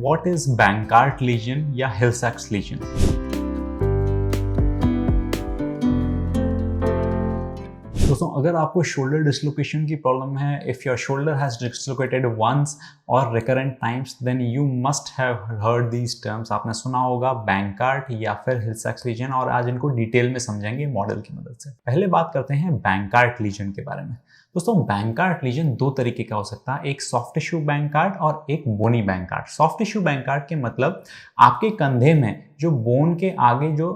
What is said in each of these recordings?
What is बैंकार्ट legion या हिल-सैक्स legion. दोस्तों, अगर आपको शोल्डर डिसलोकेशन की प्रॉब्लम है, if your shoulder has dislocated once और recurrent times, then you must have heard these terms. आपने सुना होगा बैंकार्ट या फिर हिल-सैक्स लीजन, और आज इनको डिटेल में समझेंगे मॉडल की मदद से। पहले बात करते हैं बैंकार्ट लीजन के बारे में। दोस्तों, बैंकार्ट लीजन दो तरीके का हो सकता है, एक सॉफ्ट टिश्यू बैंकार्ट और एक बोनी बैंकार्ट। सॉफ्ट टिश्यू बैंकार्ट के मतलब आपके कंधे में जो बोन के आगे जो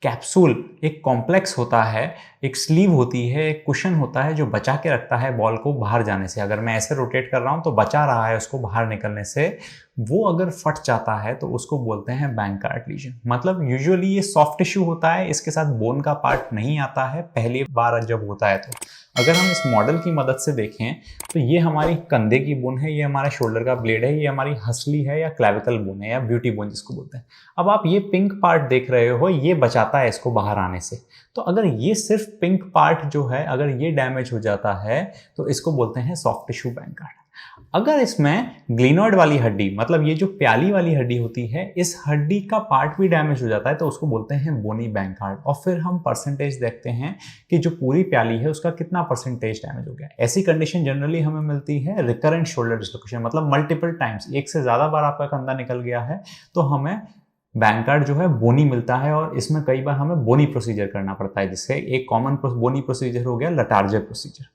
कैप्सूल एक कॉम्प्लेक्स होता है, एक स्लीव होती है, एक कुशन होता है जो बचा के रखता है बॉल को बाहर जाने से। अगर मैं ऐसे रोटेट कर रहा हूं तो बचा रहा है उसको बाहर निकलने से, वो अगर फट जाता है तो उसको बोलते हैं बैंकार्ट लीजन। मतलब यूजुअली ये सॉफ्ट टिश्यू होता है, इसके साथ बोन का पार्ट नहीं आता है पहली बार जब होता है। तो अगर हम इस मॉडल की मदद से देखें तो ये हमारी कंधे की बोन है, ये हमारा शोल्डर का ब्लेड है, ये हमारी हसली है या क्लैविकल बोन है या ब्यूटी बोन जिसको बोलते हैं। अब आप ये पिंक पार्ट देख रहे हो, ये बचाता है इसको बाहर आने से। तो अगर ये सिर्फ पिंक पार्ट जो है अगर ये डैमेज हो जाता है तो इसको बोलते हैं सॉफ्ट टिश्यू बैंकार्ट। अगर इसमें ग्लिनॉइड वाली हड्डी, मतलब ये जो प्याली वाली हड्डी होती है, इस हड्डी का पार्ट भी डैमेज हो जाता है तो उसको बोलते हैं बोनी बैंकार्ट। और फिर हम परसेंटेज देखते हैं कि जो पूरी प्याली है उसका कितना परसेंटेज डैमेज हो गया। ऐसी कंडीशन जनरली हमें मिलती है रिकरेंट शोल्डर डिसलोकेशन, मतलब मल्टीपल टाइम्स, एक से ज्यादा बार आपका कंधा निकल गया है तो हमें बैंकार्ट जो है बोनी मिलता है। और इसमें कई बार हमें बोनी प्रोसीजर करना पड़ता है, जिससे एक कॉमन बोनी प्रोसीजर हो गया लटार्जर प्रोसीजर।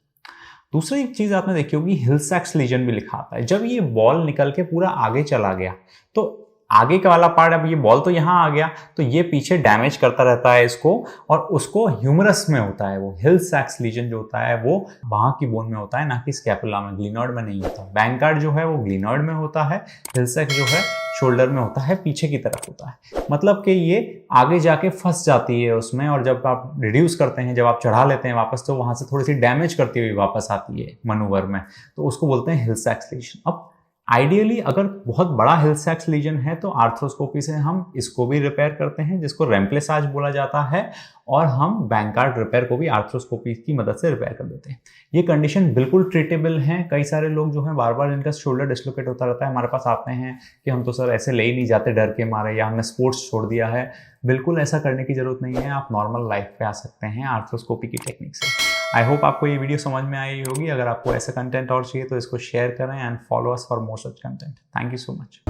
दूसरी चीज आपने देखी होगी, हिल-सैक्स लीजन भी लिखा आता है। जब ये बॉल निकल के पूरा आगे चला गया तो आगे का वाला पार्ट, अब ये बॉल तो यहाँ आ गया तो ये पीछे डैमेज करता रहता है इसको, और उसको ह्यूमरस में होता है। वो हिल-सैक्स लीजन जो होता है वो बाह की बोन में होता है, ना कि स्कैपुला में, ग्लिनॉइड में नहीं होता। बैंकार्ट जो है वो ग्लिनॉइड में होता है, हिल-सैक्स जो है शोल्डर में होता है, पीछे की तरफ होता है। मतलब कि ये आगे जाके फंस जाती है उसमें, और जब आप रिड्यूस करते हैं, जब आप चढ़ा लेते हैं वापस, तो वहां से थोड़ी सी डैमेज करती हुई वापस आती है मनूवर में, तो उसको बोलते हैं हिल-सैक्स लीजन। अब आइडियली अगर बहुत बड़ा हिल-सैक्स लीजन है तो आर्थ्रोस्कोपी से हम इसको भी रिपेयर करते हैं, जिसको रेम्प्लेसाज बोला जाता है, और हम बैंकार्ट रिपेयर को भी आर्थ्रोस्कोपी की मदद से रिपेयर कर देते हैं। ये कंडीशन बिल्कुल ट्रीटेबल है। कई सारे लोग जो हैं बार बार इनका शोल्डर डिसलोकेट होता रहता है, हमारे पास आते हैं कि हम तो सर ऐसे ले ही नहीं जाते डर के मारे, या हमने स्पोर्ट्स छोड़ दिया है। बिल्कुल ऐसा करने की जरूरत नहीं है, आप नॉर्मल लाइफ पे आ सकते हैं आर्थ्रोस्कोपी की टेक्निक से। आई होप आपको ये वीडियो समझ में आई होगी। अगर आपको ऐसा कंटेंट और चाहिए तो इसको शेयर करें and follow us for more such content. Thank you so much.